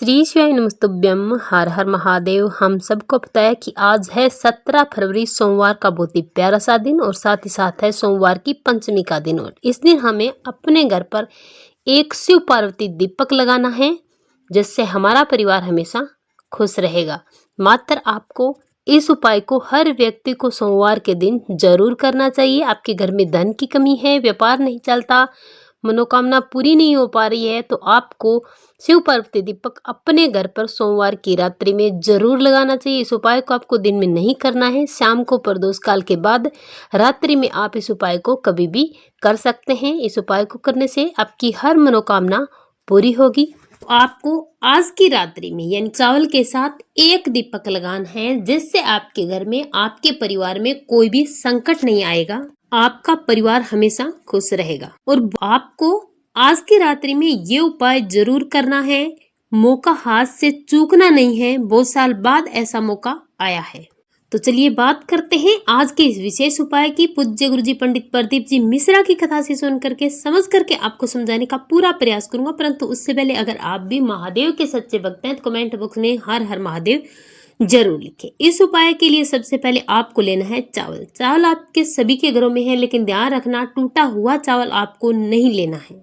श्री शिवाय नमस्तुभ्यम। हर हर महादेव। हम सबको पता है कि आज है 17 फरवरी सोमवार का बहुत ही प्यारा सा दिन और साथ ही साथ है सोमवार की पंचमी का दिन। और इस दिन हमें अपने घर पर एक शिव पार्वती दीपक लगाना है जिससे हमारा परिवार हमेशा खुश रहेगा। मात्र आपको इस उपाय को हर व्यक्ति को सोमवार के दिन जरूर करना चाहिए। आपके घर में धन की कमी है, व्यापार नहीं चलता, मनोकामना पूरी नहीं हो पा रही है, तो आपको शिव पार्वती दीपक अपने घर पर सोमवार की रात्रि में जरूर लगाना चाहिए। इस उपाय को आपको दिन में नहीं करना है, शाम को प्रदोष काल के बाद रात्रि में आप इस उपाय को कभी भी कर सकते हैं। इस उपाय को करने से आपकी हर मनोकामना पूरी होगी। आपको आज की रात्रि में यानी चावल के साथ एक दीपक लगाना है जिससे आपके घर में, आपके परिवार में कोई भी संकट नहीं आएगा, आपका परिवार हमेशा खुश रहेगा। और आपको आज की रात्रि में ये उपाय जरूर करना है। मौका हाथ से चूकना नहीं है, बहुत साल बाद ऐसा मौका आया है। तो चलिए बात करते हैं आज के इस विशेष उपाय की। पूज्य गुरुजी पंडित प्रदीप जी मिश्रा की कथा से सुन करके समझ करके आपको समझाने का पूरा प्रयास करूंगा। परंतु उससे पहले अगर आप भी महादेव के सच्चे भक्त हैं तो कमेंट बॉक्स में हर हर महादेव जरूर लिखें। इस उपाय के लिए सबसे पहले आपको लेना है चावल। चावल आपके सभी के घरों में है, लेकिन ध्यान रखना टूटा हुआ चावल आपको नहीं लेना है।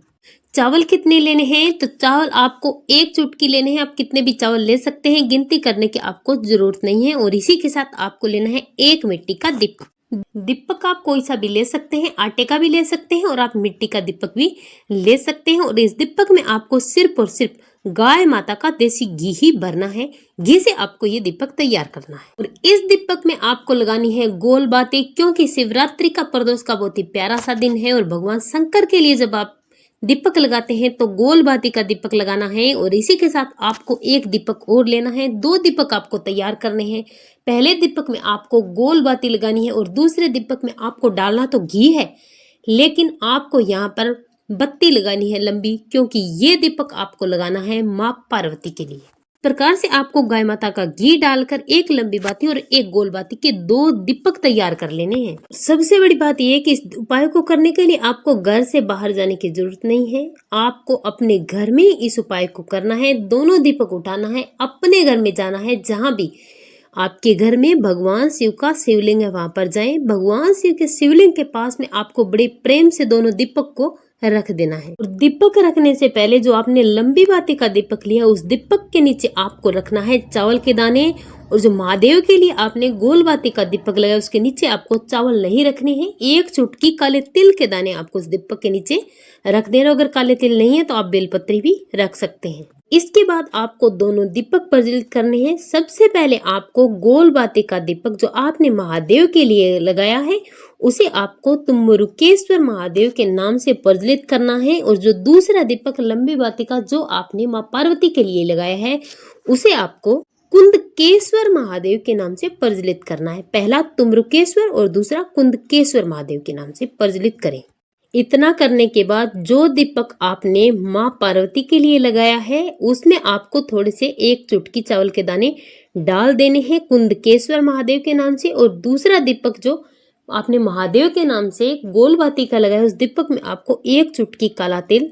चावल कितने लेने हैं? तो चावल आपको एक चुटकी लेने हैं। आप कितने भी चावल ले सकते हैं, गिनती करने की आपको जरूरत नहीं है। और इसी के साथ आपको लेना है एक मिट्टी का दीपक। दीपक आप कोई सा भी ले सकते हैं, आटे का भी ले सकते हैं और आप मिट्टी का दीपक भी ले सकते हैं। और इस दीपक में आपको सिर्फ और सिर्फ गाय माता का देसी घी ही भरना है। घी से आपको ये दीपक तैयार करना है। और इस दीपक में आपको लगानी है गोल बाती, क्योंकि शिवरात्रि का प्रदोष का बहुत ही प्यारा सा दिन है। और भगवान शंकर के लिए जब आप दीपक लगाते हैं तो गोल बाती का दीपक लगाना है। और इसी के साथ आपको एक दीपक और लेना है। दो दीपक आपको तैयार करने हैं। पहले दीपक में आपको गोल बाती लगानी है और दूसरे दीपक में आपको डालना तो घी है, लेकिन आपको यहाँ पर बत्ती लगानी है लंबी, क्योंकि ये दीपक आपको लगाना है माँ पार्वती के लिए। प्रकार से आपको गाय माता का घी डालकर एक लंबी बाती और एक गोल बाती के दो दीपक तैयार कर लेने हैं। सबसे बड़ी बात यह है कि इस उपाय को करने के लिए आपको घर से बाहर जाने की जरूरत नहीं है। आपको अपने घर में इस उपाय को करना है। दोनों दीपक उठाना है, अपने घर में जाना है। जहां भी आपके घर में भगवान शिव का शिवलिंग है वहां पर जाएं। भगवान शिव के शिवलिंग के पास में आपको बड़े प्रेम से दोनों दीपक को रख देना है। और दीपक रखने से पहले जो आपने लंबी बाती का दीपक लिया उस दीपक के नीचे आपको रखना है चावल के दाने। और जो महादेव के लिए आपने गोल बाती का दीपक लगाया उसके नीचे आपको चावल नहीं रखने हैं। एक चुटकी काले तिल के दाने आपको उस दीपक के नीचे रख देना। अगर काले तिल नहीं है तो आप बेलपत्री भी रख सकते हैं। इसके बाद आपको दोनों दीपक प्रज्वलित करने हैं। सबसे पहले आपको गोल बाती का दीपक जो आपने महादेव के लिए लगाया है उसे आपको तुम्बरुकेश्वर महादेव के नाम से प्रज्वलित करना है। और जो दूसरा दीपक लंबी बाती का जो आपने माँ पार्वती के लिए लगाया है उसे आपको कुंदकेश्वर महादेव के नाम से प्रज्वलित करना है। पहला तुम्बरुकेश्वर और दूसरा कुंदकेश्वर महादेव के नाम से प्रज्वलित करें। इतना करने के बाद जो दीपक आपने माँ पार्वती के लिए लगाया है उसमें आपको थोड़े से एक चुटकी चावल के दाने डाल देने हैं कुंदकेश्वर महादेव के नाम से। और दूसरा दीपक जो आपने महादेव के नाम से गोल बाती का लगाया उस दीपक में आपको एक चुटकी काला तिल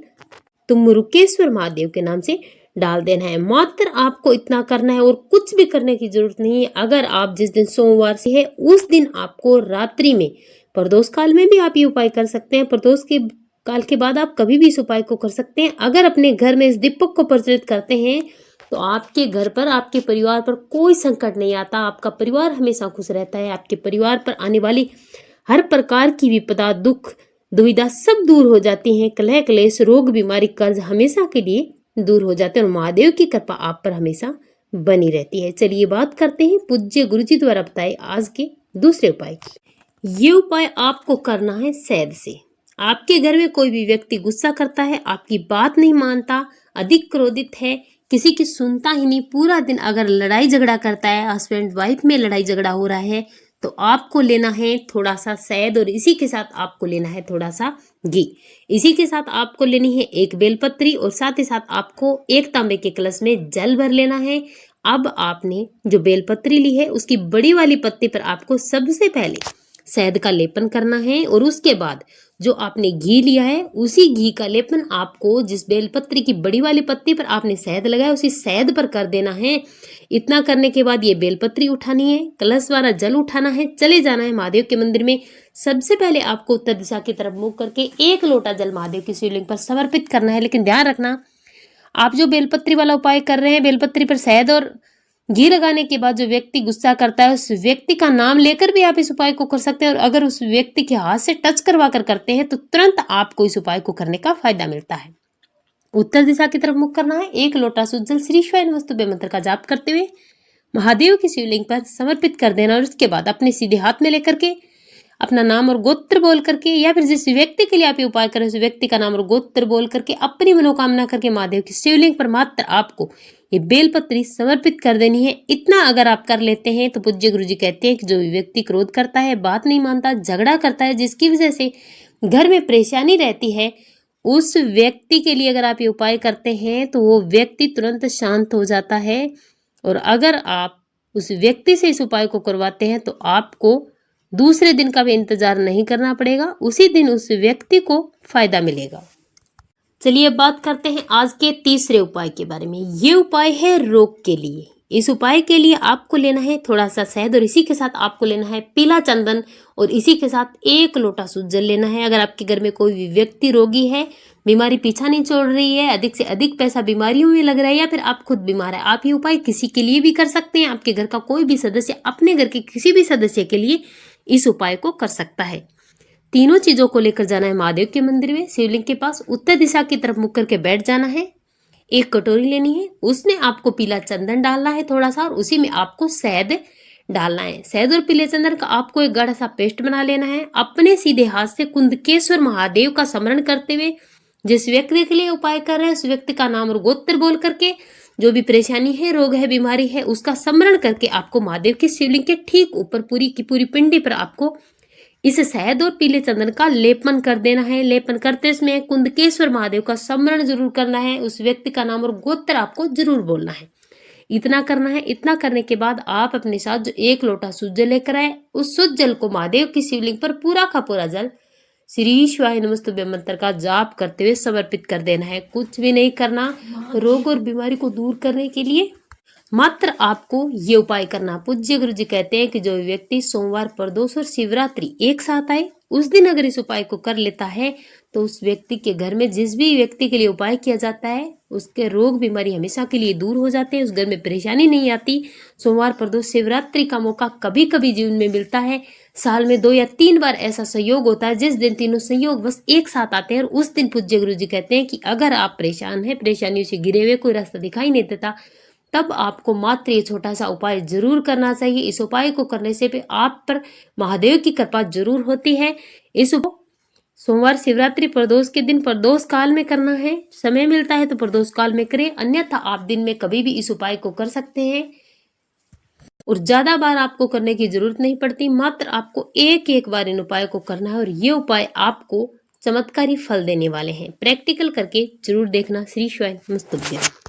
तुम्बरुकेश्वर महादेव के नाम से डाल देना है। मात्र आपको इतना करना है और कुछ भी करने की जरूरत नहीं है। अगर आप जिस दिन सोमवार से है उस दिन आपको रात्रि में, प्रदोष काल में भी आप ये उपाय कर सकते हैं, प्रदोष के काल के बाद आप कभी भी इस उपाय को कर सकते हैं। अगर अपने घर में इस दीपक को प्रज्वलित करते हैं तो आपके घर पर, आपके परिवार पर कोई संकट नहीं आता। आपका परिवार हमेशा खुश रहता है। आपके परिवार पर आने वाली हर प्रकार की विपदा, दुख, दुविधा सब दूर हो जाती हैं। कलह क्लेश, रोग, बीमारी, कर्ज हमेशा के लिए दूर हो जाते हैं और महादेव की कृपा आप पर हमेशा बनी रहती है। चलिए बात करते हैं पूज्य गुरुजी द्वारा बताए आज के दूसरे उपाय की। ये उपाय आपको करना है शहद से। आपके घर में कोई भी व्यक्ति गुस्सा करता है, आपकी बात नहीं मानता, अधिक क्रोधित है, किसी की सुनता ही नहीं, पूरा दिन अगर लड़ाई झगड़ा करता है, हस्बैंड वाइफ में लड़ाई झगड़ा हो रहा है, तो आपको लेना है थोड़ा सा शहद और इसी के साथ आपको लेना है थोड़ा सा घी। इसी के साथ आपको लेनी है एक बेलपत्री और साथ ही साथ आपको एक तांबे के कलश में जल भर लेना है। अब आपने जो बेलपत्री ली है उसकी बड़ी वाली पत्ती पर आपको सबसे पहले शहद का लेपन करना है और उसके बाद जो आपने घी लिया है उसी घी का लेपन आपको जिस बेलपत्री की बड़ी वाली पत्ती पर आपने शहद लगाया उसी शहद पर कर देना है। इतना करने के बाद ये बेलपत्री उठानी है, कलश वाला जल उठाना है, चले जाना है महादेव के मंदिर में। सबसे पहले आपको उत्तर दिशा की तरफ मुख करके 1 लोटा जल महादेव की शिवलिंग पर समर्पित करना है। लेकिन ध्यान रखना, आप जो बेलपत्री वाला उपाय कर रहे हैं, बेलपत्री पर शहद और घी लगाने के बाद जो व्यक्ति गुस्सा करता है उस व्यक्ति का नाम लेकर भी आप इस उपाय को कर सकते हैं। और अगर उस व्यक्ति के हाथ से टच करवा कर करते हैं तो तुरंत आपको इस उपाय को करने का फायदा मिलता है। उत्तर दिशा की तरफ मुख करना है। 1 लोटा शुद्ध जल श्री शिवाय नमस्तुभ्यं मंत्र का जाप करते हुए महादेव की शिवलिंग पर समर्पित कर देना। और उसके बाद अपने सीधे हाथ में लेकर के अपना नाम और गोत्र बोल करके या फिर जिस व्यक्ति के लिए आप ये उपाय करें उस व्यक्ति का नाम और गोत्र बोल करके अपनी मनोकामना करके महादेव की शिवलिंग पर मात्र आपको ये बेलपत्री समर्पित कर देनी है। इतना अगर आप कर लेते हैं तो पूज्य गुरु जी कहते हैं कि जो व्यक्ति क्रोध करता है, बात नहीं मानता, झगड़ा करता है, जिसकी वजह से घर में परेशानी रहती है, उस व्यक्ति के लिए अगर आप ये उपाय करते हैं तो वो व्यक्ति तुरंत शांत हो जाता है। और अगर आप उस व्यक्ति से इस उपाय को करवाते हैं तो आपको दूसरे दिन का भी इंतजार नहीं करना पड़ेगा, उसी दिन उस व्यक्ति को फायदा मिलेगा। चलिए अब बात करते हैं आज के तीसरे उपाय के बारे में। ये उपाय है रोग के लिए। इस उपाय के लिए आपको लेना है थोड़ा सा शहद और इसी के साथ आपको लेना है पीला चंदन और इसी के साथ 1 लोटा शुद्ध जल लेना है। अगर आपके घर में कोई भी व्यक्ति रोगी है, बीमारी पीछा नहीं छोड़ रही है, अधिक से अधिक पैसा बीमारियों में लग रहा है या फिर आप खुद बीमार है, आप ये उपाय किसी के लिए भी कर सकते हैं। आपके घर का कोई भी सदस्य अपने घर के किसी भी सदस्य के लिए इस उपाय को कर सकता है। तीनों चीजों को लेकर जाना है महादेव के मंदिर में, शिवलिंग के पास उत्तर दिशा की तरफ मुख करके बैठ जाना है। 1 कटोरी लेनी है, उसमें आपको पीला चंदन डालना है थोड़ा सा और उसी में आपको शहद डालना है। शहद और पीले चंदन का आपको एक गाढ़ा सा पेस्ट बना लेना है। अपने सीधे हाथ से कुंदकेश्वर महादेव का स्मरण करते हुए जिस व्यक्ति के लिए उपाय कर रहे हैं उस व्यक्ति का नाम और गोत्र बोल करके जो भी परेशानी है, रोग है, बीमारी है, उसका स्मरण करके आपको महादेव की शिवलिंग के ठीक ऊपर पूरी की पूरी पिंडी पर आपको इस शहद और पीले चंदन का लेपन कर देना है। लेपन करते इसमें कुंदकेश्वर महादेव का स्मरण जरूर करना है, उस व्यक्ति का नाम और गोत्र आपको जरूर बोलना है। इतना करना है। इतना करने के बाद आप अपने साथ जो 1 लोटा शुद्ध जल लेकर आए उस शुद्ध जल को महादेव की शिवलिंग पर पूरा का पूरा जल श्री शिवाय नमस्तुभ्यं मंत्र का जाप करते हुए समर्पित कर देना है। कुछ भी नहीं करना। रोग और बीमारी को दूर करने के लिए मात्र आपको ये उपाय करना। पूज्य गुरु जी कहते हैं कि जो व्यक्ति सोमवार, प्रदोष और शिवरात्रि एक साथ आए उस दिन अगर इस उपाय को कर लेता है तो उस व्यक्ति के घर में जिस भी व्यक्ति के लिए उपाय किया जाता है उसके रोग बीमारी हमेशा के लिए दूर हो जाते हैं, उस घर में परेशानी नहीं आती। सोमवार, प्रदोष, शिवरात्रि का मौका कभी कभी जीवन में मिलता है। साल में 2 या 3 बार ऐसा संयोग होता है जिस दिन तीनों संयोग बस एक साथ आते हैं और उस दिन पूज्य गुरु जी कहते हैं कि अगर आप परेशान हैं, परेशानियों से घिरे हुए, कोई रास्ता दिखाई नहीं देता, तब आपको मात्र ये छोटा सा उपाय जरूर करना चाहिए। इस उपाय को करने से भी आप पर महादेव की कृपा जरूर होती है। इस सोमवार, शिवरात्रि, प्रदोष के दिन प्रदोष काल में करना है। समय मिलता है तो प्रदोष काल में करें, अन्यथा आप दिन में कभी भी इस उपाय को कर सकते हैं और ज्यादा बार आपको करने की जरूरत नहीं पड़ती। मात्र आपको एक बार इन उपाय को करना है और ये उपाय आपको चमत्कारी फल देने वाले हैं। प्रैक्टिकल करके जरूर देखना। श्री शिवाय नमस्तुभ्यं।